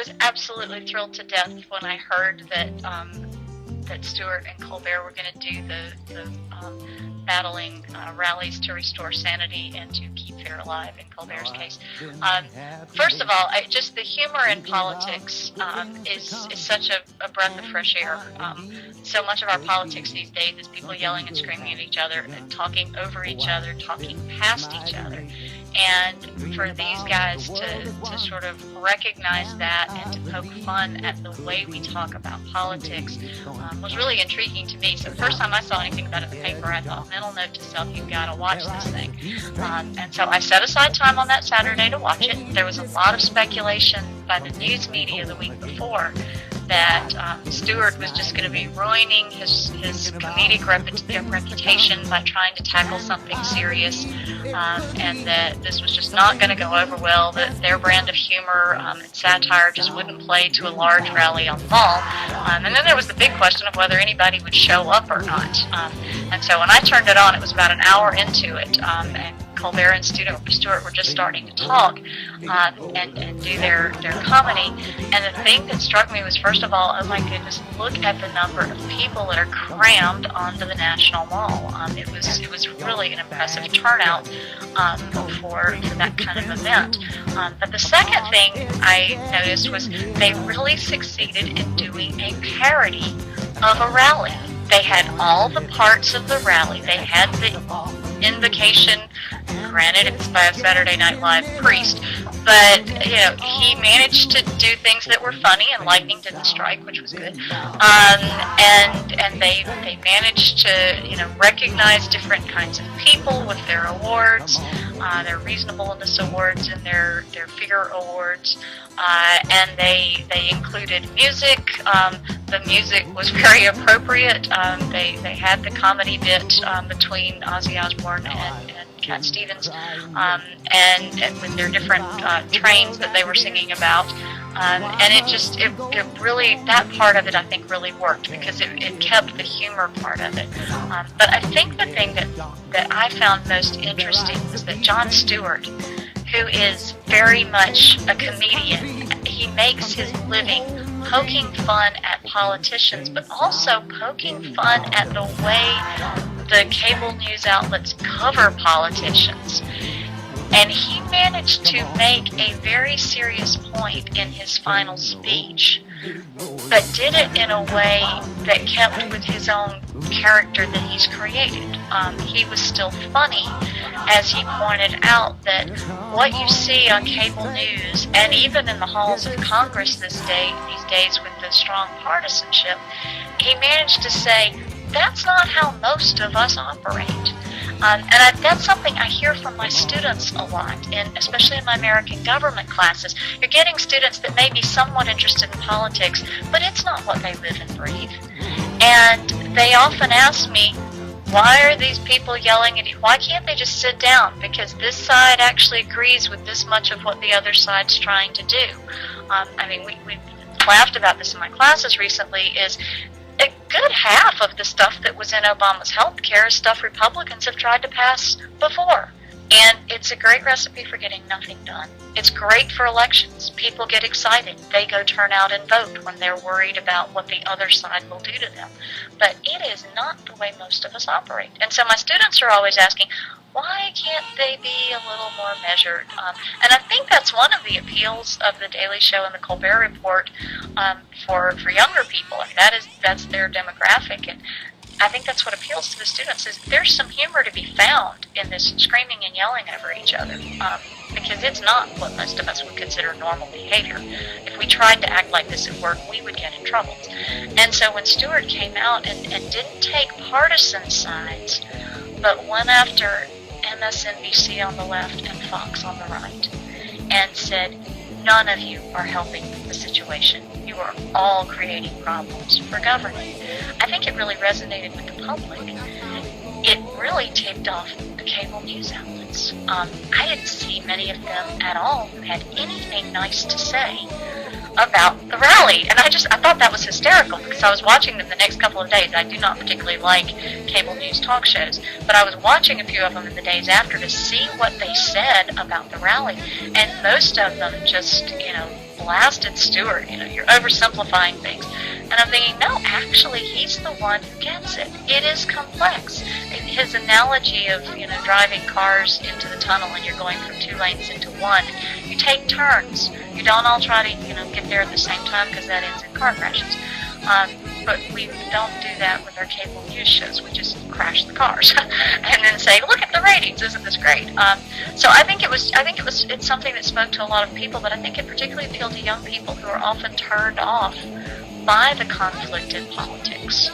was absolutely thrilled to death when I heard that that Stewart and Colbert were going to do the battling rallies to restore sanity and to keep fear alive in Colbert's case. First of all, just the humor in politics is such a breath of fresh air. So much of our politics these days is people yelling and screaming at each other, and talking over each other, talking past each other. And for these guys to sort of recognize that and to poke fun at the way we talk about politics was really intriguing to me. So the first time I saw anything about it in the paper, I thought, mental note to self, you've got to watch this thing. And so I set aside time on that Saturday to watch it. There was a lot of speculation by the news media the week before that Stewart was just going to be ruining his comedic reputation by trying to tackle something serious, and that this was just not going to go over well, that their brand of humor and satire just wouldn't play to a large rally on the Mall. And then there was the big question of whether anybody would show up or not. And so when I turned it on, it was about an hour into it, and Colbert and Stewart were just starting to talk and do their comedy. And the thing that struck me was, first of all, oh my goodness, look at the number of people that are crammed onto the National Mall. It was really an impressive turnout for that kind of event. But the second thing I noticed was they really succeeded in doing a parody of a rally. They had all the parts of the rally. They had the invocation. Granted, it's by a Saturday Night Live priest, but he managed to do things that were funny, and lightning didn't strike, which was good. And they managed to recognize different kinds of people with their awards, their reasonableness awards and their fear awards, and they included music. The music was very appropriate. They had the comedy bit between Ozzy Osbourne and Cat Stevens, and with their different trains that they were singing about, and it really, that part of it I think really worked, because it kept the humor part of it. But I think the thing that I found most interesting was that Jon Stewart, who is very much a comedian, he makes his living poking fun at politicians, but also poking fun at the way the cable news outlets cover politicians. And he managed to make a very serious point in his final speech, but did it in a way that kept with his own character that he's created. He was still funny, as he pointed out that what you see on cable news, and even in the halls of Congress these days with the strong partisanship, he managed to say, that's not how most of us operate. That's something I hear from my students a lot, especially in my American government classes. You're getting students that may be somewhat interested in politics, but it's not what they live and breathe. And they often ask me, why are these people yelling at you? Why can't they just sit down? Because this side actually agrees with this much of what the other side's trying to do. We laughed about this in my classes recently, is a good half of the stuff that was in Obama's health care is stuff Republicans have tried to pass before. And it's a great recipe for getting nothing done. It's great for elections. People get excited. They go turn out and vote when they're worried about what the other side will do to them. But it is not the way most of us operate. And so my students are always asking, why can't they be a little more measured? And I think that's one of the appeals of The Daily Show and the Colbert Report for younger people. That's their demographic. And I think that's what appeals to the students, is there's some humor to be found in this screaming and yelling over each other, because it's not what most of us would consider normal behavior. If we tried to act like this at work, we would get in trouble. And so when Stewart came out and didn't take partisan sides, but went after MSNBC on the left and Fox on the right, and said, none of you are helping the situation. You are all creating problems for governing. I think it really resonated with the public. It really tipped off the cable news outlets. I didn't see many of them at all who had anything nice to say about the rally. And I thought that was hysterical, because I was watching them the next couple of days. I do not particularly like cable news talk shows, but I was watching a few of them in the days after to see what they said about the rally. And most of them just, blasted Stewart, you're oversimplifying things. And I'm thinking, no, actually, he's the one who gets it. It is complex. His analogy of, driving cars into the tunnel and you're going from 2 lanes into 1, you take turns. You don't all try to, get there at the same time because that ends in car crashes. But we don't do that with our cable news shows. We just crash the cars and then say, "Look at the ratings! Isn't this great?" So it's something that spoke to a lot of people, but I think it particularly appealed to young people who are often turned off by the conflict in politics.